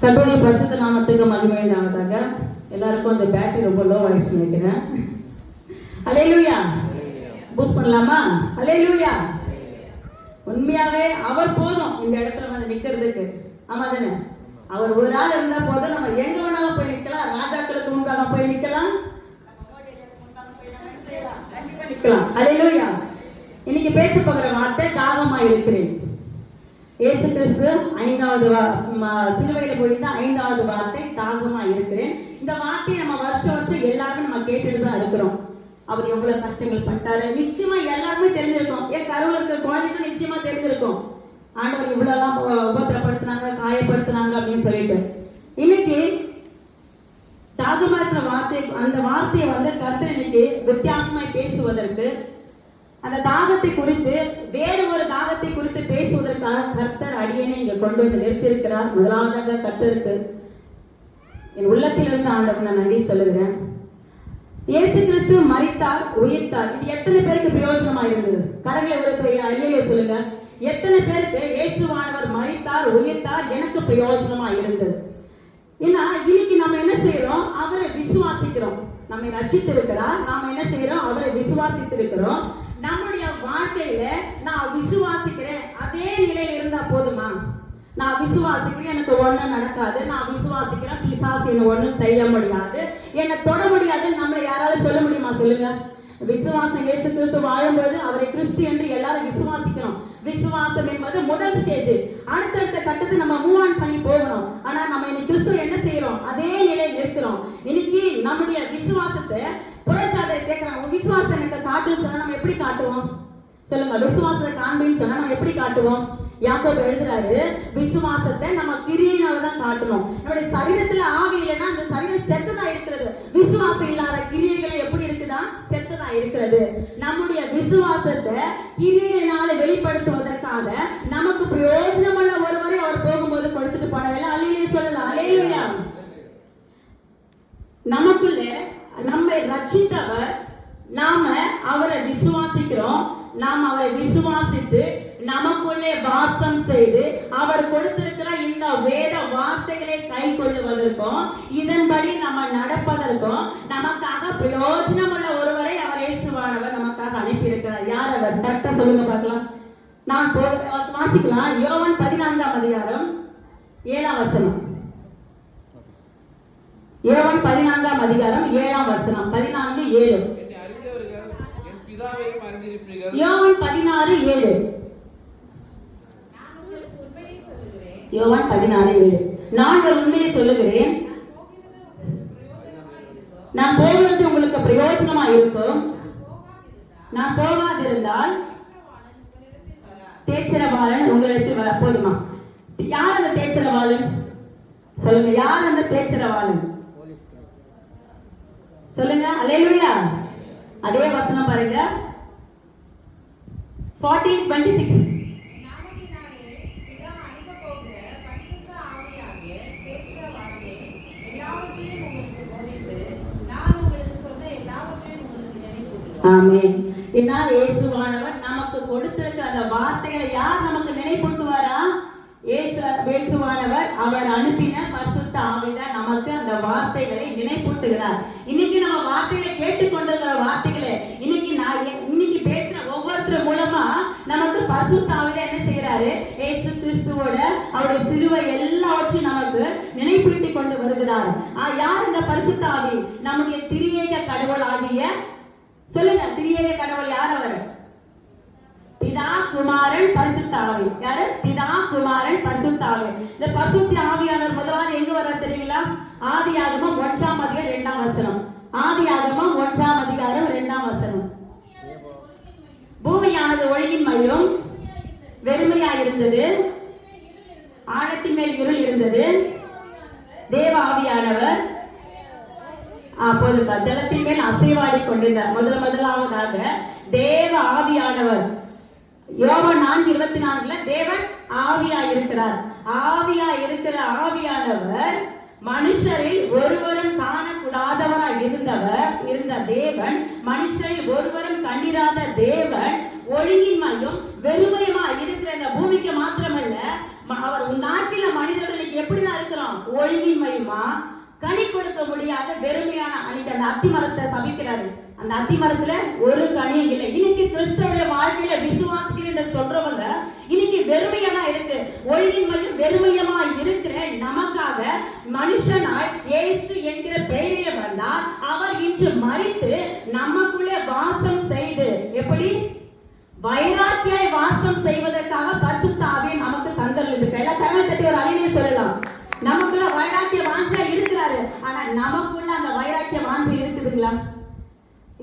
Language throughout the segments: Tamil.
கர்த்தருடைய பரிசுத்த நாமத்துக்கு மகிமை உண்டாவதாக. எல்லாருக்கும் அந்த பேட்டரி ரொம்ப லோ ஆயிடுச்சு நினைக்கிறேன். அல்லேலூயா. பூஸ்ட் பண்ணலாமா? அல்லேலூயா. உண்மையாவே அவர் போதும் இந்த இடத்துல வந்து நிக்கிறதுக்கு. ஆமா தானே? அவர் ஒரு ஆள் இருந்தா போதும். நம்ம எங்க வேணாலும் போய் நிக்கலாம். ராஜாக்களுக்கு முன்பாக போய் நிக்கலாம், நிக்கலாம். அல்லேலூயா. இன்னைக்கு பேச போகிற வார்த்தை தாகமாய் இருக்கிறேன். இயேசு கிறிஸ்து 5வது சிலுவையில பொழிந்த 5வது வார்த்தை தாகமாய் இருக்கிறேன். இந்த வார்த்தையை நம்ம வருஷம் எல்லாரும் நம்ம கேட்டுட்டு தான் இருக்கிறோம். அவர் எவ்வளவு கஷ்டங்கள் பட்டாரு நிச்சயமா எல்லாருமே தெரிஞ்சிருக்கும். ஏன் கருவில் இருக்கிற குழந்தைக்கும் நிச்சயமா தெரிஞ்சிருக்கும் ஆண்டவர் இவ்வளவுதான் உபத்திரப்படுத்தினாங்க, காயப்படுத்தினாங்க அப்படின்னு சொல்லிட்டு. இன்னைக்கு தாகமா இருக்கிற வார்த்தை, அந்த வார்த்தையை வந்து கர்த்தர் இன்னைக்கு வித்தியாசமாய் பேசுவதற்கு, அந்த தாகத்தை குறித்து வேறு ஒரு தாகத்தை குறித்து பேசுவதற்காக கர்த்தர் அடியனை இங்க கொண்டு வந்து நிறுத்தியிருக்கிறார். முதலாவதாக கர்த்தருக்கு என் உள்ளத்திலிருந்து ஆண்டவர் நான் நன்றி சொல்லுகிறேன். இயேசு கிறிஸ்து மரித்தார், உயிர்த்தார். இது எத்தனை பேருக்கு பிரயோஜனமா இருந்தது? கரங்களை உயர்த்தி ஐயோ சொல்லுங்க. எத்தனை பேருக்கு இயேசுவானவர் மரித்தார், உயிர்த்தார் எனக்கு பிரயோஜனமா இருந்தது? ஏன்னா இன்னைக்கு நம்ம என்ன செய்யறோம்? அவரை விசுவாசிக்கிறோம். நம்மை ரட்சித்து இருக்கிறார். நாம என்ன செய்யறோம்? அவரை விசுவாசித்து இருக்கிறோம். நம்முடைய வாழ்க்கையில நான் விசுவாசிக்கிறேன் அதே நிலையில இருந்தா போதுமா? நான் விசுவாசிக்கிறேன், எனக்கு ஒண்ணும் நடக்காது, நான் விசுவாசிக்கிறேன், பிசாசு என்ன ஒண்ணும் செய்ய முடியாது, என்ன தொட முடியாது, நம்மளை யாராலும் சொல்ல முடியுமா? சொல்லுங்க. விசுவாசம் இயேசு கிறிஸ்து வாழும்போது அவரை கிறிஸ்து என்று எல்லாரும் விசுவாசிக்கணும். விசுவாசம் என்பது முதல் ஸ்டேஜ். அடுத்தடுத்த கட்டத்தை நம்ம மூவ் ஆன் பண்ணி போகணும். ஆனா நம்ம இன்னைக்கு கிறிஸ்து என்ன செய்யறோம்? அதே நிலையில் இருக்கிறோம். இன்னைக்கு நம்முடைய விசுவாசத்தை புறச்சாதரை கேட்கிறாங்க. விசுவாசம் எனக்கு காட்டுன்னு சொன்னா நம்ம எப்படி காட்டுவோம்? சொல்லுங்க. விசுவாசத்தை காண்பின்னு சொன்னா நம்ம எப்படி காட்டுவோம்? யாக்கோபு எழுதுறாரு, விசுவாசத்தை நம்ம கிரியையினால தான் காட்டணும். நம்முடைய சரீரத்துல ஆவி இல்லைன்னா அந்த சரீரம் செத்துதா இருக்கிறது. விசுவாசம் இல்லாத கிரியைகள் எப்படி இருக்குதா? செத்துதா இருக்கிறது. நம்முடைய விசுவாசத்தை கிரியையினால வெளிப்படுத்துவதற்காக நமக்கு பிரயோஜனமுள்ள ஒருவரை அவர் போகும்போது கொடுத்துட்டு போனவில்லை. அல்லேலூயா சொல்லலாம். அல்லேலூயா. நமக்குள்ள நம்மை ரட்சித்தவர், நாம அவரை விசுவாசிக்கிறோம். நாம் அவரை விசுவாசித்து நமக்குள்ளே வாசம் செய்து அவர் கொடுத்திருக்கிற இந்த வேத வார்த்தைகளை கை கொள்ளுவதற்கும் இதன்படி நம்ம நடப்பதற்கும் நமக்காக பிரயோஜனம் உள்ள ஒருவரை அவர் இயேசுவானவர் நமக்காக அனுப்பியிருக்கிறார். யார் அவர்? கரெக்டா சொல்லுங்க பார்க்கலாம். நான் வாசிக்கலாம். யோவான் 14ஆம் அதிகாரம் 7ஆம் வசனம். யோவான் 14ஆம் அதிகாரம் 7ஆம் வசனம். 14:7. யோவான் 16:7. யோவான் 16:7. நான் உண்மையை சொல்லுகிறேன், நான் போகிறது உங்களுக்கு பிரயோஜனமா இருக்கும். நான் போகாதிருந்தால் தேச்சரவாளன் உங்களிடத்தில் போதுமா? யார் அந்த தேச்சரவாளன்? சொல்லுங்க. யார் அந்த தேச்சரவாளன்? சொல்லுங்க. அல்லேலூயா. அதே வசனம் பாருங்க. 14:26. ஆமென். இதனால் இயேசுவானவர் நமக்கு கொடுத்திருக்கிற அந்த வார்த்தைகளை யார் நமக்கு நினைப்பூட்டுவாரா? இயேசுவானவர் அவர் அனுப்பின பரிசுத்த ஆவிதான் நமக்கு அந்த வார்த்தைகளை நினைப்பூட்டுகிறார். இன்னைக்கு நம்ம வார்த்தைகளை கேட்டுக்கொண்டிருக்கிற வார்த்தைகளை இன்னைக்கு பேசுற ஒவ்வொருத்தர் மூலமா நமக்கு பரிசுத்த ஆவிதான் என்ன செய்யறாரு? இயேசு கிறிஸ்துவோட அவருடைய சிலுவை எல்லாவற்றையும் நமக்கு நினைப்பூட்டி கொண்டு வருகிறார். யார் இந்த பரிசுத்த ஆவி? நம்முடைய திரியேக கடவுள் ஆகிய, சொல்லுங்க, திரியேக கடவுள் யார்? அவர் பிதா, குமாரன், பரிசுத்த ஆவி. யாரு? பிதா, குமாரன், பரிசுத்த ஆவி. இந்த பரிசுத்த ஆவியானவர் முதலாவது எங்க வர தெரியுங்களா? ஆதியாகமம் 1ஆம் அதிகாரம் 2ஆம் வசனம். ஆதியாகமம் 1ஆம் அதிகாரம் 2ஆம் வசனம். பூமியானது ஒழுங்கின்மையும் வெறுமையாக இருந்தது, ஆழத்தின் மேல் இருள் இருந்தது. தேவ ஆவியானவர் ஜலத்தின் மேல் அசைவாடி கொண்டிருந்தார். முதலாவதாக தேவ ஆவியானவர். யோவான் 4:24 தேவன் ஆவியா இருக்கிறார். ஆவியா இருக்கிற ஆவியானவர் மனுஷரில் ஒருவரும் காணக்கூடாதவராய் இருந்த தேவன், மனுஷரில் ஒருவரும் கண்டிராத தேவன், ஒழுங்கின்மையும் வெறுமையுமா இருக்கிற இந்த பூமிக்கு மாத்திரமல்ல அவர் நாட்டில மனிதர்களுக்கு எப்படிதான் இருக்கிறோம்? ஒழுங்கின்மையுமா, கனி கொடுக்க முடியாத வெறுமையான அன்னைக்கு அந்த அத்தி மரத்தை சபிக்கிறாரு. அந்த அத்தி மரத்துல ஒரு கனியும் இல்லை. இன்னைக்கு கிறிஸ்தவனுடைய வாழ்க்கையில விசுவாசிகள் என்று சொல்றவங்க இன்னைக்கு வெறுமையமா இருக்கு. ஒழுங்கின்மையும் வெறுமையமா இருக்கிற நமக்காக மனுஷனாய் இயேசு என்கிற பெயரில் வந்தார். அவர் இன்று மரித்து நமக்குள்ளே வாசம் செய்து, எப்படி வைராக்கியாய் வாசம் செய்வதற்காக பரிசுத்த ஆவியை நமக்கு தந்தருளுது. எல்லாம் கரங்களை தட்டி ஒரு அழிலே சொல்லலாம். நமக்குள்ள வைராக்கிய வாஞ்சை இருக்கிறாரு. ஆனா நமக்குள்ள அந்த வைராக்கிய வாஞ்சை இருக்குதுங்களா?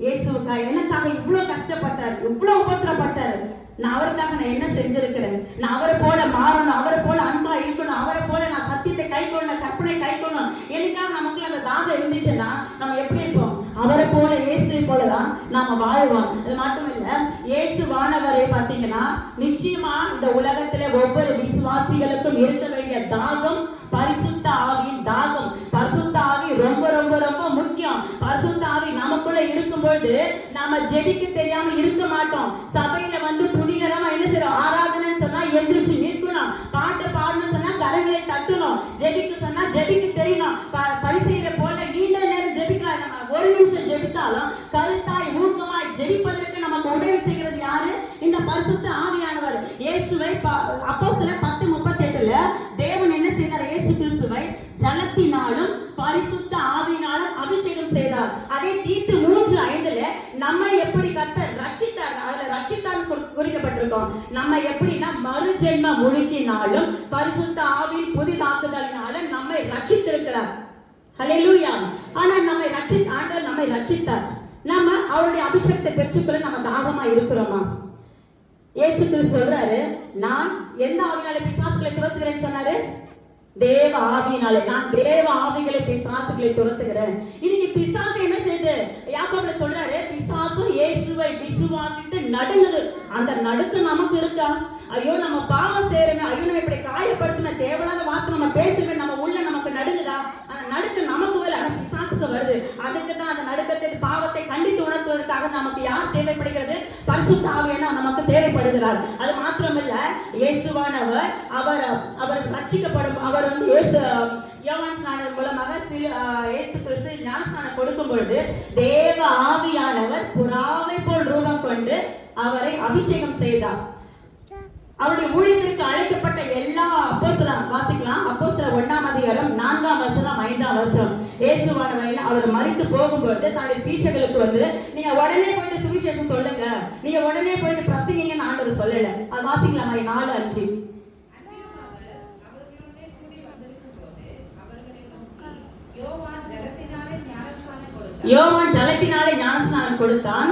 இயேசுக்காக எனக்காக இவ்வளவு கஷ்டப்பட்டார், இவ்வளவு உபத்திரப்பட்டார். நான் அவருக்காக நான் என்ன செஞ்சிருக்கிறேன்? நான் அவரை போல மாறணும், அவரை போல அன்பா இருக்கணும், அவரை போல நான் சத்தியத்தை கை கொள்ளணும், கற்பனை கை கொள்ளணும். எனக்காக நமக்குள்ள அந்த தாகம் இருந்துச்சுன்னா நம்ம எப்படி இருப்போம்? அவரை போல இயேசுவை போலதான் நாம வாழ்வோம். அது மட்டும் இல்ல, இயேசுவானவரை பார்த்தீங்கன்னா நிச்சயமா இந்த உலகத்துல ஒவ்வொரு விசுவாசிகளுக்கும் இருக்க வேண்டிய தாகம் பரிசுத்த ஆவியின் தாகம். பரிசுத்த ஆவி ரொம்ப ரொம்ப ரொம்ப முக்கியம். பரிசுத்த ஆவி நமக்குள்ள இருக்கும்போது நாம ஜெபிக்க தெரியாம இருக்க மாட்டோம். சபையில வந்து துணிகரமா என்ன செய்யறோம்? ஆராதனைன்னு சொன்னா எந்திரிச்சு நிற்கணும், பாட்டு பாடணும்னு சொன்னா கரங்களை தட்டணும், ஜெபிக்க சொன்னா ஜெபிக்க தெரியணும். பரிசெயரை போல நீண்ட நேரம் ஜெபிக்கலாம். நம்ம ஒரு நிமிஷம் ஜெபித்தாலும் கருத்தாய் ஊக்கமாய் ஜெபிப்பதற்கு நமக்கு உதவி செய்கிறது யாரு? இந்த பரிசுத்த ஆவியானவர். இயேசுவை அப்போஸ்தலர் 10:38 தேவன் என்ன செய்தார்? இயேசு கிறிஸ்துவை ஜலத்தினாலும் பரிசுத்த ஆவியினாலும் அபிஷேகம் செய்தார். அதே தீத்து 3:5 நம்ம எப்படி கர்த்தர் ரட்சித்தார், அதுல ரட்சித்தார் குறிக்கப்பட்டிருக்கோம். நம்ம எப்படின்னா மறுஜென்ம முழுக்கினாலும் பரிசுத்த ஆவியின் புதிதாக்குதலினாலும் நம்மை ரட்சித்திருக்கிறார். ஹல்லேலூயா. ஆனா ஆண்டவர் நம்மை ரட்சித்தார். நம்ம அவருடைய அபிஷேகத்தை பெற்றுக்கொள்ள நம்ம தாகமா இருக்கிறோமா? இயேசு கிறிஸ்து சொல்றாரு, நான் எந்த ஆவியினாலே பிசாசுகளை துரத்துகிறேன்னு சொன்னாரு? தேவ ஆவியினாலே. நான் தேவ ஆவிகளை பிசாசுகளை துரத்துகிறேன். இன்னைக்கு பிசாசு என்ன செய்யுது? யாக்கோபுல சொல்றாரு, பிசாசும் இயேசுவை விசுவாசித்து நடுங்குது. அந்த நடுக்கு நமக்கு இருக்கா? ஐயோ நம்ம பாவம் செய்யறோமே, ஐயோ நம்ம இப்படி காயப்படுத்தின தேவையில்லாத வார்த்தை நம்ம பேசுறோமே, நம்ம உள்ள நமக்கு நடுங்குதா? அந்த நடுக்கு நமக்கு வரல, ஆனா பிசாசுக்கு வருது. அதுக்கு தான் அந்த நடுக்கத்தை பாவத்தை கண்டித்து உணர்த்துவதற்காக நமக்கு யார் தேவைப்படுகிறது? பரிசுத்த ஆவியான நமக்கு தேவைப்படுகிறார். அது மாத்திரமல்ல, இயேசுவானவர் அவர் ரட்சிக்கப்படும் அவர் வந்து யோவான் ஸ்நானம் மூலமாக இயேசு கிறிஸ்து ஞானஸ்நானம் கொடுக்கும் பொழுது தேவ ஆவியானவர் புறாவை போல் ரூபம் கொண்டு அவரை அபிஷேகம் செய்தார். அவருடைய ஊழியத்திற்கு அழைக்கப்பட்ட எல்லா அப்போஸ்தலரும் வாசிக்கலாம். அப்போஸ்தலர் 1-ம் 4-ம் 5-ம் இயேசுவானவர் அவர் மரித்து போகும்போது தன்னுடைய சீஷர்களுக்கு வந்து நீங்க உடனே போயிட்டு சுவிசேஷம் சொல்லுங்க, நீங்க உடனே போயிட்டு பிரசங்கிங்கன்னு ஆண்டவர் சொல்லல. அது வாசிக்கலாமா? 4:5 யோவான் ஜலத்தினாலே ஞானஸ்நானம் கொடுத்தான்.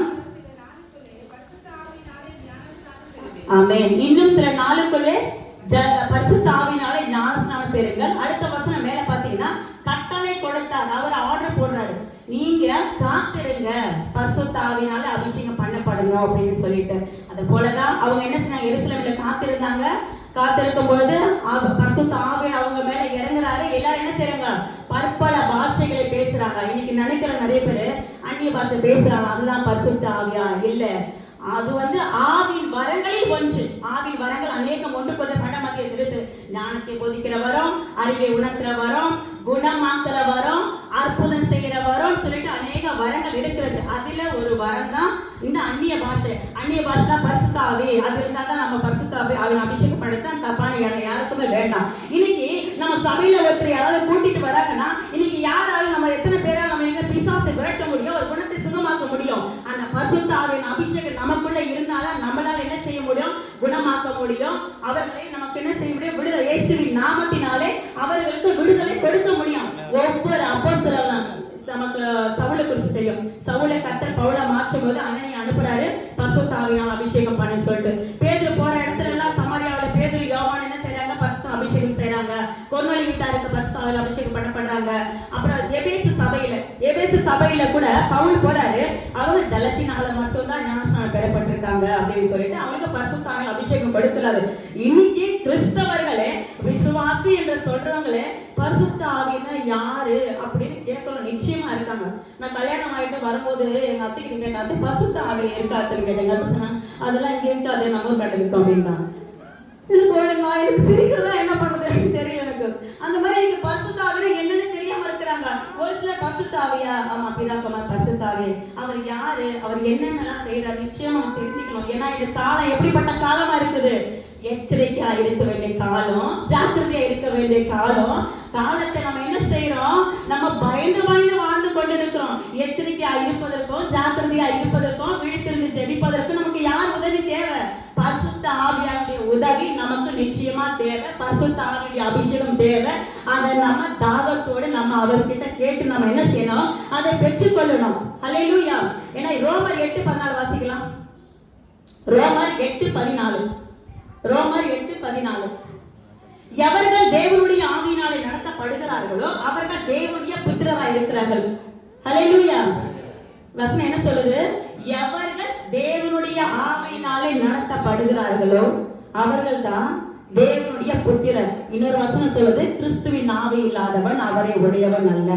ஆமென். இன்னும் சில நாளுக்குள்ளே பரிசுத்த ஆவியினாலே ஞானஸ்நானம் பெறுங்கள். அடுத்த வசனம் மேல பாத்தீங்கன்னா கட்டளை கொடுத்தார். அவர் ஆர்டர் போடுறாரு, நீங்க காத்திருங்க, பரிசுத்த ஆவியினால அபிஷேகம் பண்ணப்படுங்க அப்படின்னு சொல்லிட்டு. அது போலதான் அவங்க என்ன செஞ்சாங்க? எருசலேம்ல காத்திருந்தாங்க. காத்திருக்கும் பொழுது பரிசுத்த ஆவியானவர் அவங்க மேல இறங்குறாரு. எல்லாரும் என்ன செய்றாங்க? பற்பல பாஷைகளை பேசுறாங்க. இன்னைக்கு நினைக்கிற நிறைய பேர் அந்நிய பாஷை பேசுறாங்க, அதுதான் பரிசுத்த ஆவியா? இல்ல, அது வந்து ஆவின் வரங்களில் ஒன்று. ஆவின் வரங்கள் அநேகம் ஒன்று கொண்ட படமாக இருக்கு. ஞானத்தை போதிக்கிற வரம், அறிவை உணர்த்துற வரம், குணமாக்குற வரம், அற்புதம் செய்கிற வரம் சொல்லிட்டு அநேக வரங்கள் இருக்கிறது. அதுல ஒரு வரம் தான் இந்த அந்நிய பாஷை. அந்நிய பாஷை தான் பரிசுத்த ஆவி. அது இருந்தா தான் நம்ம பரிசுத்த ஆவியின் அபிஷேகம் பண்ணத்தான் தப்பான யாருக்குமே வேண்டாம். இன்னைக்கு நம்ம சபையில ஒருத்தர் யாராவது கூட்டிட்டு வராங்கன்னா இன்னைக்கு யாராலும் நம்ம எத்தனை பேரால் நம்ம எங்க பிசாசை விரட்ட முடியும், ஒரு குணத்தை சுகமாக்க முடியும்? அந்த பரிசுத்த ஆவியின் அபிஷேகம் நமக்குள்ள இருந்தாலும் நம்மளால என்ன செய்ய முடியும்? குணமாக்க முடியும். அவர்களை நமக்கு என்ன செய்ய முடியும்? விடுதலை. இயேசுவின் நாமத்தினாலே அவர்களுக்கு விடுதலை கொடுக்க முடியும். ஒவ்வொரு அப்போஸ்தலரும் நமக்கு சவுலை குறித்து தெரியும். சவுலை கர்த்தர் பவுலை மாற்றும் போது அனனியா அனுப்புறாரு, பரிசுத்த ஆவியினால் அபிஷேகம் பண்ணு சொல்லிட்டு. பேதுரு போற இடத்துல எல்லாம் சமாரியாவுல பேதுரு யோவான் என்ன செய்றாங்க? பரிசுத்த அபிஷேகம் செய்றாங்க. கொர்நேலி வீட்டாருக்கு பரிசுத்த ஆவியினால் அபிஷேகம் பண்ணப்படுறாங்க. அப்புறம் எபேசு சபையில கூட பவுல் போறாரு, அவங்க ஜலத்தினால மட்டும்தான் ஞானஸ்நானம் பெறப்பட்டிருக்காங்க அப்படின்னு சொல்லிட்டு அவங்களுக்கு பரிசுத்த ஆவியினால் அபிஷேகம் கொடுக்கிறாரு. இன்னைக்கு கிறிஸ்தவர்களே விசுவாசி என்று சொல்றவங்களே பரிசுத்த ஆவினா யாரு அப்படின்னு கேட்கணும் நிச்சயமா இருக்காங்க. நான் கல்யாணம் ஆகிட்டு வரும்போது எங்க அத்தைக்கு கேட்டேன், அது பரிசுத்த ஆவி இருக்காதுன்னு கேட்டேன். அது சொன்னா அதெல்லாம் இங்க இருக்காது, நம்ம கண்டுபிடிக்கும் அப்படின்னா எனக்கு சிரிக்கிறதா என்ன பண்றது எனக்கு தெரியல. எனக்கு அந்த மாதிரி நீங்க பரிசுத்த ஆவினா என்னன்னு தெரியாம இருக்கிறாங்க. ஒரு சிலர் பரிசுத்த ஆவியா, ஆமா பிதாக்கமா பரிசுத்த ஆவி, அவர் யாரு, அவர் என்னென்னலாம் செய்யறாரு நிச்சயமா நம்ம தெரிஞ்சுக்கணும். ஏன்னா இது காலம் எப்படிப்பட்ட காலமா இருக்குது. எச்சரிக்கையா இருக்க வேண்டிய காலம், ஜாக்கிரதையா இருக்க வேண்டிய காலம். காலத்தை நம்ம என்ன செய்யறோம், நம்ம பயந்து பயந்து வாழ்ந்து கொண்டிருக்கிறோம். எச்சரிக்கையா இருப்பதற்கும் ஜாக்கிரதையா இருப்பதற்கும் விழித்திருந்து ஜெபிப்பதற்கும் நமக்கு யார் உதவி தேவை? பரிசுத்த ஆவியாருடைய உதவி நமக்கு நிச்சயமா தேவை. பரிசுத்த ஆவியுடைய அபிஷேகம் தேவை. அதை நம்ம தாகத்தோடு நம்ம அவர்கிட்ட கேட்டு நம்ம என்ன செய்யணும், அதை பெற்றுக்கொள்ளணும். ஹல்லேலூயா. ஏன்னா ரோமர் 8:14 வாசிக்கலாம். ரோமர் 8:14. ரோமர் 8:14. எவர்கள் தேவனுடைய ஆவியினாலே நடத்தப்படுகிறார்களோ அவர்கள் தேவனுடைய புத்திரராய் இருக்கிறார்கள். ஹல்லேலூயா. வசனம் என்ன சொல்லுது? எவர்கள் தேவனுடைய ஆவியினாலே நடத்தப்படுகிறார்களோ அவர்கள் தான் தேவனுடைய புத்திரர். இன்னொரு வசனம் சொல்லுது, கிறிஸ்துவின் ஆவி இல்லாதவன் அவரை உடையவன் அல்ல.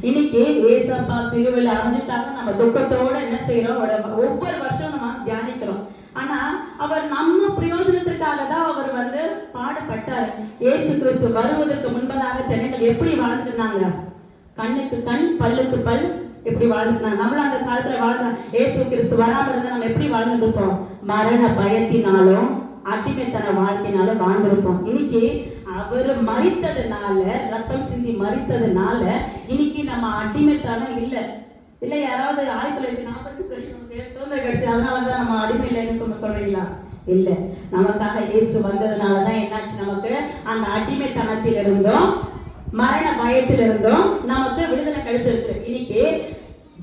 இன்னைக்கு ஏசப்பா சிலுவையில் அடைஞ்சிட்டாங்க. நம்ம துக்கத்தோட என்ன செய்யறோம், ஒவ்வொரு வருஷம் நம்ம தியானிக்கிறோம். ஆனா அவர் நம்ம பிரயோஜனத்திற்காக தான் அவர் பாடுபட்டார். இயேசு கிறிஸ்து வருவதற்கு முன்பதாக ஜனங்கள் எப்படி வாழ்ந்துருந்தாங்க? கண்ணுக்கு கண் பல்லுக்கு பல் எப்படி வாழ்ந்துருந்தாங்க. நம்மளும் அந்த காலத்துல வாழ்ந்தோம். இயேசு கிறிஸ்து வராம இருந்தா நம்ம எப்படி வாழ்ந்துருப்போம்? மரண பயத்தினாலும் அடிமைத்தன வாழ்க்கையினால வாழ்ந்திருப்போம். இன்னைக்கு அவர் மரித்ததுனால, ரத்தம் சிந்தி மரித்ததுனால இன்னைக்கு நம்ம அடிமைத்தனம் இல்லை. இல்ல யாராவது 1940 சுதந்திரம் கிடைச்சு அதனாலதான் நம்ம அடிமை இல்லைன்னு சொல்றீங்களா? இல்ல, நமக்காக இயேசு வந்ததுனாலதான் என்னாச்சு, நமக்கு அந்த அடிமைத்தனத்தில் இருந்தோம், மரண பயத்தில் இருந்தோம், நமக்கு விடுதலை கிடைச்சிருக்கு. இன்னைக்கு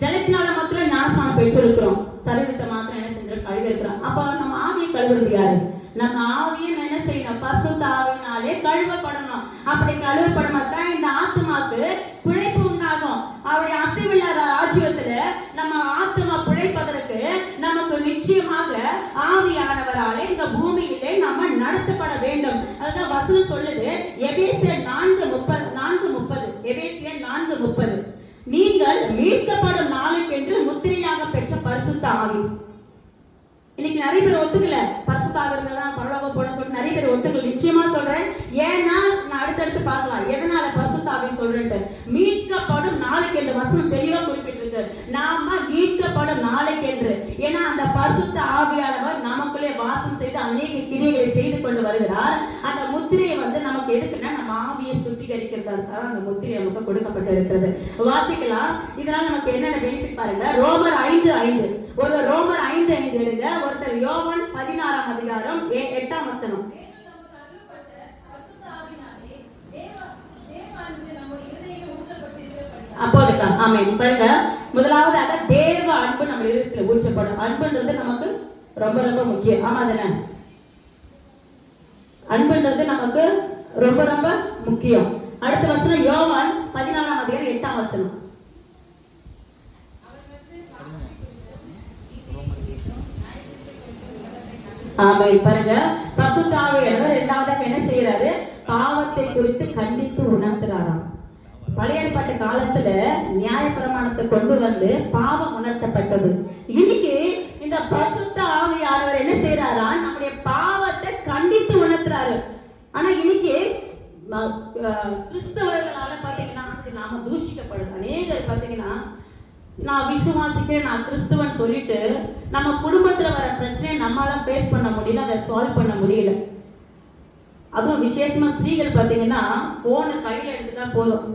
ஜலத்தினால மாத்திரம் ஞானஸ்நானம் பெற்றிருக்கிறோம், சரீரத்தை மாத்திரம் என்ன செஞ்சு கழுவி இருக்கிறோம். அப்ப நம்ம ஆவியை கழுவுறது யாரு? நம்ம ஆவியை என்ன செய்யணும்? பரிசுத்த ஆவியினாலே கழுவப்படணும். அப்படி கழுவப்படமாதான் இந்த ஆத்மாக்கு பிழைப்பு உண்டாகும். அவருடைய அசைவில்லாத ராஜ்யத்துல நம்ம ஆத்மா பிழைப்பதற்கு நமக்கு நிச்சயமாக ஆவியானவராலே இந்த பூமியிலே நம்ம நடத்தப்பட வேண்டும். அதுதான் வசனம் சொல்லுது, எபேசியர் 4:30. எபேசியர் 4:30. நீங்கள் மீட்கப்படும் நாளுக்கென்று முத்திரையாக பெற்ற பரிசுத்த ஆவி. இன்னைக்கு நிறைய பேர் ஒத்துக்கல, பரிசுத்த ஆவி இருந்தாதான் பரலோகம் போன்னு சொல்லிட்டு நிறைய பேர் ஒத்துக்கல. நிச்சயமா சொல்றேன், ஏன்னா நான் அடுத்தடுத்து பார்க்கலாம் எதனால பரிசுத்த ஆவி சொல்றேன்ட்டு. மீட்கப்படும் நாளுக்கென்று வசனம் தெளிவா குறிப்பிட்டிருக்கு. நாம மீட்கப்படும் நாளுக்கென்று. ஏன்னா அந்த பரிசுத்த ஆவியானவர் நமக்குள்ளே வாசம் செய்து அநேக கிரியைகளை செய்து கொண்டு வருகிறார். அந்த முத்திரையை நமக்கு எதுக்குன்னா நம்ம ஆவியை சுத்திகரிக்கிறதுக்காக அந்த முத்திரை நமக்கு கொடுக்கப்பட்டு இருக்கிறது. வாசிக்கலாம். இதனால நமக்கு என்னென்ன பெனிஃபிட் பாருங்க. ரோமர் 5:5. ஒரு ரோமர் 5:5 எடுங்க. ஒருத்தர் யோவான் 16ஆம் அதிகாரம் 8ஆம் வசனம். அப்போதுக்கா ஆமென். பாருங்க, முதலாவதாக தேவ அன்பு நம்ம இருக்கிற ஊற்றப்படும். அன்புன்றது நமக்கு ரொம்ப ரொம்ப முக்கியம். ஆமா தானே? அன்புன்றது நமக்கு ரொம்ப ரொம்ப முக்கியம். அடுத்த வசனம் யோவான் 16ஆம் அதிகாரம் 8ஆம் வசனம். ஆமென். பாருங்க, பரிசுத்த ஆவியானவர் இரண்டாவதாக என்ன செய்யறாரு? பாவத்தை குறித்து கண்டித்து உணர்த்துறாராம். பழைய ஏற்பாட்டு காலத்துல நியாயப்பிரமாணத்தை கொண்டு வந்து பாவம் உணர்த்தப்பட்டது. இன்னைக்கு இந்த பரிசுத்த ஆவியானவர் என்ன செய்யறாரா? நம்முடைய பாவத்தை கண்டித்து உணர்த்துறாரு. ஆனா இன்னைக்கு கிறிஸ்தவர்களால பாத்தீங்கன்னா நாம தூஷிக்கப்படுது. அநேகர் பாத்தீங்கன்னா நான் விசுவாசிக்கிறேன், நான் கிறிஸ்துவன் சொல்லிட்டு நம்ம குடும்பத்துல வர பிரச்சனை நம்மளால ஃபேஸ் பண்ண முடியல, அதை சால்வ் பண்ண முடியல. அதுவும் விசேஷமா ஸ்திரீகள் பாத்தீங்கன்னா போனை கையில எடுத்துட்டா போதும்,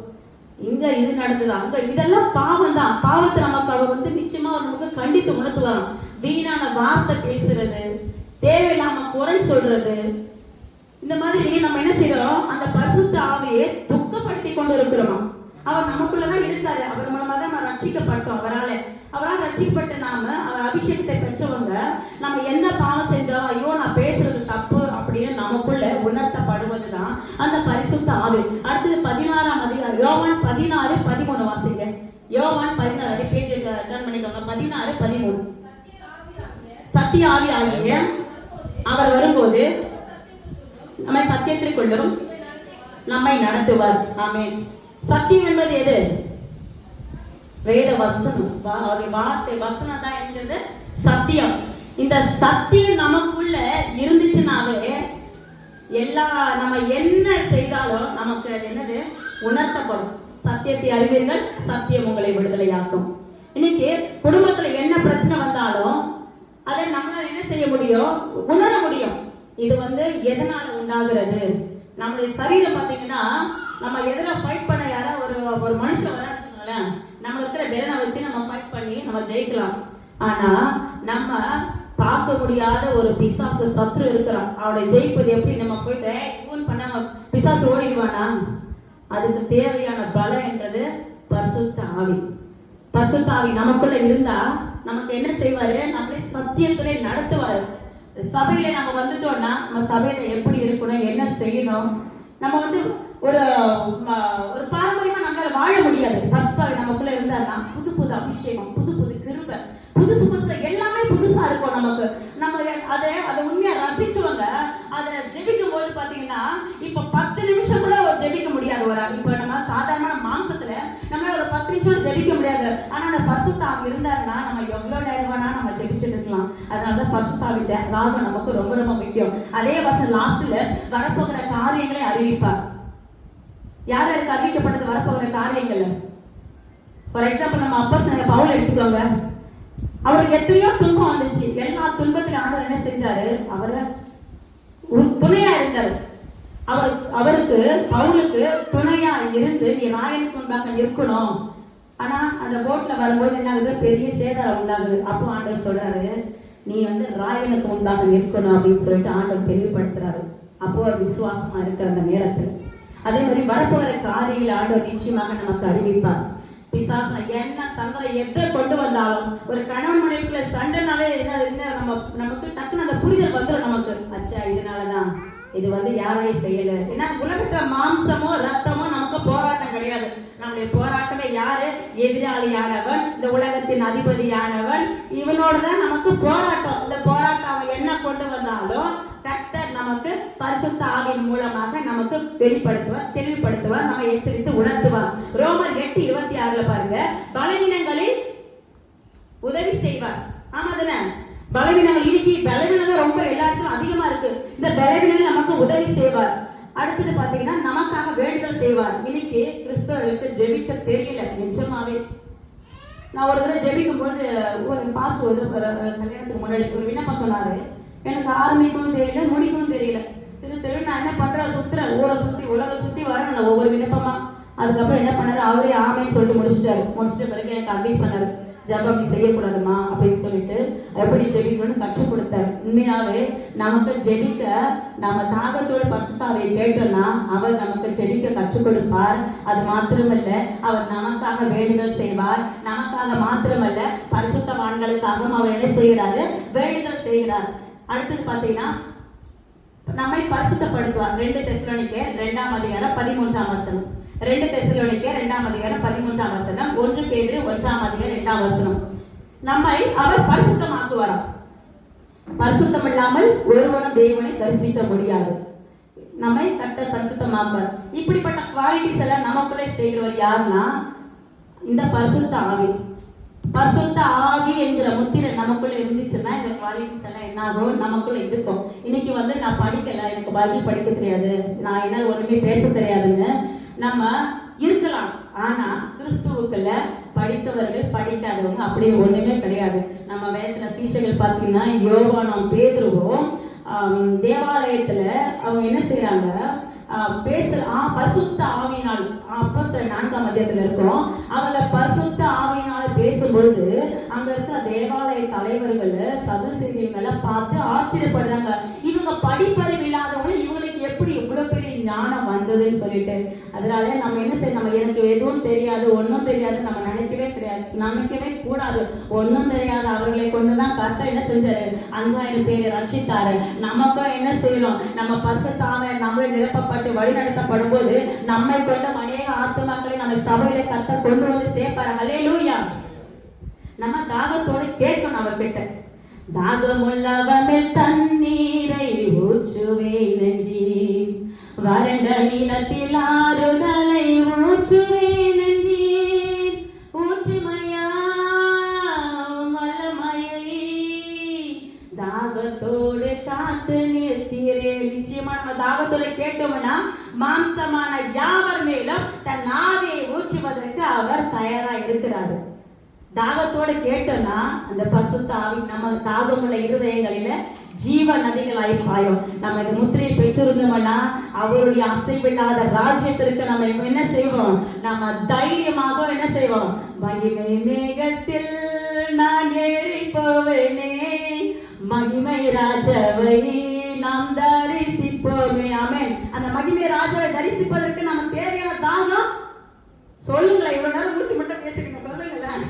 இங்க இது நடந்தது அங்க, இதெல்லாம் பாவம் தான். பாவத்தை நமக்கு அவர் நிச்சயமா நமக்கு கண்டித்து உணர்த்துவாராம். வீணான வார்த்தை பேசுறது, தேவையில்லாம குறை சொல்றது, இந்த மாதிரி நம்ம என்ன செய்யறோம்? அந்த பரிசுத்த ஆவியை துக்கப்படுத்தி கொண்டு இருக்கிறோம். அவர் நமக்குள்ளதான் இருக்காரு. அவர் மூலமா தான் நம்ம ரட்சிக்கப்பட்டோம். அவரால் ரட்சிக்கப்பட்ட நாம அவர் அபிஷேகத்தை பெற்றவங்க நம்ம எந்த பாவம் செஞ்சாலும் ஐயோ நான் பேசுறது தப்பு அப்படின்னு நமக்குள்ள உணர்த்தப்படுவதுதான் அந்த பரிசுத்த ஆவி. அடுத்தது 16ஆம் அதிகாரம் யோவான் 16:13 வாசிங்க. யோவான் 16 பேஜ் டர்ன் பண்ணிக்கோங்க. 16:13. சத்திய ஆவி ஆகிய அவர் வரும்போது நம்மை சத்தியத்திற்குள்ளும் நம்மை நடத்துவார். ஆமென். சத்தியம் என்பது எது? வேத வசனம், வார்த்தை வசனம் தான் என்கிறது சத்தியம். இந்த சத்தியம் நமக்குள்ள இருந்துச்சுனாவே எல்லா நம்ம என்ன செய்தாலும் நமக்கு அது என்னது உணர்த்தப்படும். சத்தியத்தை அறிவீர்கள், சத்தியம் உங்களை விடுதலையாக்கும். இன்னைக்கு குடும்பத்துல என்ன பிரச்சனை வந்தாலும் அதை நம்மளால என்ன செய்ய முடியும், உணர முடியும். இது எதனால உண்டாகிறது? நம்மளுடைய சரீரம் பார்த்தீங்கன்னா, நம்ம எதிராக ஃபைட் பண்ண யாராவது ஒரு மனுஷன் வராச்சுங்களேன், நம்ம இருக்கிற பெலனை வச்சு நம்ம ஃபைட் பண்ணி நம்ம ஜெயிக்கலாம். ஆனா நம்ம பார்க்க முடியாத ஒரு பிசாசு சத்ரு இருக்கிறான். அவனை ஜெயிப்பது எப்படி? நம்ம போயிட்டு ஃபோன் பண்ணாம பிசாசு ஓடிடுவானா? அதுக்கு தேவையான பலம் என்றது பரிசுத்த ஆவி. பரிசுத்த ஆவி நமக்குள்ள இருந்தா நமக்கு என்ன செய்வாரு? நம்மளை சத்தியத்திலே நடத்துவாரு. சபையில நம்ம வந்துட்டோம்னா நம்ம சபையில எப்படி இருக்கணும், என்ன செய்யணும், நம்ம ஒரு ஒரு பாரம்பரியமா நம்மளால வாழ முடியாது. பரிசுத்த ஆவி நமக்குள்ள இருந்தாருன்னா புது புது அபிஷேகம், புது புது கிருபை, புதுசு புதுசு எல்லாமே புதுசா இருக்கும் நமக்கு. நம்ம அதை உண்மையா ரசிச்சுவங்க. அதை ஜெபிக்கும் போது பாத்தீங்கன்னா, இப்ப 10 நிமிஷம் கூட ஜெபிக்க முடியாது. இப்ப நம்ம சாதாரண மாம்சத்துல நம்ம ஒரு 10 நிமிஷம் ஜெபிக்க முடியாது. ஆனா அந்த பரிசுத்த ஆவி இருந்தாருன்னா நம்ம எவ்வளவு நேரம் வேணா நம்ம ஜெபிச்சுட்டு இருக்கலாம். அதனாலதான் பரிசுத்த ஆவி ராகம் நமக்கு ரொம்ப ரொம்ப முக்கியம். அதே வருஷம் லாஸ்ட்ல வரப்போகிற காரியங்களை அறிவிப்பார். யார் யாருக்கு அறிவிக்கப்பட்டது வரப்போகிற காரியங்கள்? ஃபார் எக்ஸாம்பிள் நம்ம அப்போஸ்தலனாகிய பவுல் எடுத்துக்கோங்க. அவருக்கு எத்தனையோ துன்பம் வந்துச்சு. எல்லா துன்பத்திலும் ஆண்டவர் என்ன செஞ்சாரு? அவரை துணையா இருந்தாரு. அவருக்கு பவுலுக்கு துணையா இருந்து, நீ ராயனுக்கு முன்பாக இருக்கணும். ஆனா அந்த போட்ல வரும்போது என்ன ஆகுது? பெரிய சேதாரம் உண்டாகுது. அப்போ ஆண்டவர் சொல்றாரு, நீ ராயனுக்கு முன்பாக இருக்கணும் அப்படின்னு சொல்லிட்டு ஆண்டவர் தெளிவுபடுத்துறாரு. அப்போ விசுவாசமா இருக்கிற அந்த நேரத்தில் அதே மாதிரி வரப்போகிற காரியங்களை ஆண்டவர் நிச்சயமாக நமக்கு அறிவிப்பார். பிசாசு என்ன தந்திர எதை கொண்டு வந்தாலும், ஒரு கணவன் மனைவிக்குள்ள சண்டைனாவே நமக்கு டக்குன்னு அந்த புரிதல் வந்துடும் நமக்கு. அச்சா இதனாலதான் இது யாருடைய செயல். ஏன்னா உலகத்துல மாம்சமோ ரத்தமோ நமக்கு போராட்டம் கிடையாது. நம்முடைய போராட்டமே யாரு? எதிராளியானவன், இந்த உலகத்தின் அதிபதியானவன். இவனோட தான் நமக்கு போராட்டம். இந்த போராட்டம் அவன் என்ன கொண்டு வந்தாலும் கர்த்தர் நமக்கு பரிசுத்த ஆவியின் மூலமாக நமக்கு வெளிப்படுத்துவார், தெளிவுபடுத்துவார், நம்ம எச்சரித்து உணர்த்துவார். ரோமர் 8:26 பாருங்க, பலவீனங்களில் உதவி செய்வார். ஆமா தானே? பலவீனங்கள் இன்னைக்கு பலவீனம் தான் ரொம்ப எல்லா இடத்துலும் அதிகமா இருக்கு. இந்த பலவீனங்கள் நமக்கு உதவி செய்வார். அடுத்தது பாத்தீங்கன்னா நமக்காக வேண்டுதல் செய்வார். இன்னைக்கு கிறிஸ்தவர்களுக்கு ஜெபிக்க தெரியல. நிஜமாவே நான் ஒரு தடவை ஜெபிக்கும் போது பாஸ் கல்யாணத்துக்கு முன்னாடி ஒரு விண்ணப்பம் சொன்னாரு. எனக்கு ஆரம்பிக்கவும் தெரியல, முடிக்கவும் தெரியல. திரு நான் என்ன பண்றேன், சுத்துறேன், ஊரை சுத்தி உலக சுத்தி வரேன் நான் ஒவ்வொரு விண்ணப்பமா. அதுக்கப்புறம் என்ன பண்ணாரு? அவரே ஆமைன்னு சொல்லிட்டு முடிச்சிட்ட பிறகு எனக்கு அட்வைஸ் பண்ணாரு, ஜபம் நீ செய்யக்கூடாதுமா அப்படின்னு சொல்லிட்டு எப்படி ஜெபிக்கணும்னு கற்றுக் கொடுத்தாரு. உண்மையாவே நமக்கு ஜெபிக்க நம்ம தாகத்தோட பரிசுத்தாவை கேட்டோம்னா அவர் நமக்கு ஜெபிக்க கற்றுக் கொடுப்பார். அது மாத்திரமல்ல, அவர் நமக்காக வேண்டுதல் செய்வார். நமக்காக மாத்திரமல்ல, பரிசுத்தவான்களுக்காகவும் அவர் என்ன செய்கிறாரு? வேண்டுதல் செய்கிறார். அடுத்தது பாத்தீங்கன்னா நம்மை பரிசுத்தப்படுத்துவார். 2 தெசலோனிக்கேயர் 2:13 2 தெசலோனிக்கேயர் 2:13 1 பேதுரு 1:2 நம்மை அவர் பரிசுத்தமாக்குவாராம். பரிசுத்தம் இல்லாமல் ஒருவனும் தேவனை தரிசிக்க முடியாது. நம்மை கர்த்தர் பரிசுத்தமாக்குவார். இப்படிப்பட்ட குவாலிட்டிஸ் எல்லாம் நமக்குள்ளே செய்கிறவர் யாருன்னா இந்த பரிசுத்த ஆவி. பரிசுத்த ஆவி என்கிற முத்திரை நமக்குள்ள இருந்துச்சுன்னா இந்த குவாலிட்டிஸ் எல்லாம் என்ன ஆகும்? நமக்குள்ள இருக்கும். இன்னைக்கு நான் படிக்கல, எனக்கு பைபிள் படிக்க தெரியாது, நான் என்னால் ஒண்ணுமே பேச தெரியாதுன்னு நம்ம இருக்கலாம். ஆனா கிறிஸ்துவுக்குள்ள படித்தவர்கள் படிக்காதவங்க அப்படி ஒண்ணுமே கிடையாது. நம்ம வேதத்துல சீஷர்கள் பார்த்தீங்கன்னா யோவானும் பேதுருவும் தேவாலயத்துல அவங்க என்ன செய்யறாங்க? பரிசுத்த ஆவியினால் அப்போஸ்தலர் 4 இருக்கோம். அவங்க பரிசுத்த ஆவியினால பேசும்பொழுது அங்க இருக்கிற தேவாலய தலைவர்கள் சதுசேயர்களை பார்த்து ஆச்சரியப்படுறாங்க. இவங்க படிப்பறிவு இல்லாதவங்க இவங்களுக்கு எப்படி இவ்வளவு பெரிய ஞானம் வந்ததுன்னு சொல்லிட்டு. அதனால நம்ம என்ன செய்ய, நம்ம எனக்கு எதுவும் தெரியாது, ஒன்னும் தெரியாது நம்ம நினைக்கவே கூடாது. ஒன்னும் தெரியாது அவர்களை கொண்டுதான் கர்த்தர் என்ன செஞ்சாரு? 5000 பேரை ரட்சித்தாரு. நமக்கும் என்ன செய்யணும்? நம்ம பரிசுத்தாவை நம்மளை நிரப்பப்பட்டு வழிநடத்தப்படும் போது நம்மை கொண்ட அநேக ஆத்துமாக்களை நம்ம சபையில கர்த்தர் கொண்டு வந்து சேர்ப்பாரு. அல்லேலூயா. நம்ம தாகத்தோடு கேட்கணும் அவர்கிட்ட. தாகமுள்ளவன் தண்ணீரை ஊற்றுவேன் நெஞ்சி, வறண்ட நிலத்தில் ஆறுதலை ஊற்றுவேன் நெஞ்சி, ஊற்றுமையா மலமயை தாகத்தோடு காத்து நிறுத்தீரே. நிச்சயமா நம்ம ஊற்றுவதற்கு அவர் தயாரா இருக்கிறாரு. தாகத்தோட கேட்டோம்னா அந்த பசுத்த ஆவி நம்ம தாகமுள்ள இருதயங்களில ஜீவ நதிகளாய் பாயும். நம்ம இந்த முத்திரையை பெற்றிருந்தோம்னா அவருடைய அசைவில்லாத ராஜ்யத்திற்கு நம்ம என்ன செய்வோம்? நம்ம தைரியமாக என்ன செய்வோம்? மகிமை மேகத்தில் நான் ஏறி போவேனே, மகிமை ராஜாவை நாம் தரிசிப்போமே. ஆமென். அந்த மகிமை ராஜாவை தரிசிப்பதற்கு நம்ம தேவையான தாகம் சொல்லுங்களேன். இவ்வளவு நேரம் மூச்சு மட்டும் பேசுறீங்க, சொல்லுங்களேன்.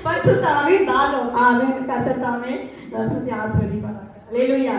பரிசுத்த ஆவியின் தாகம். ஆமென். கர்த்தர் தாமே வசனத்தை ஆசீர்வதிப்பாராக. அல்லேலூயா.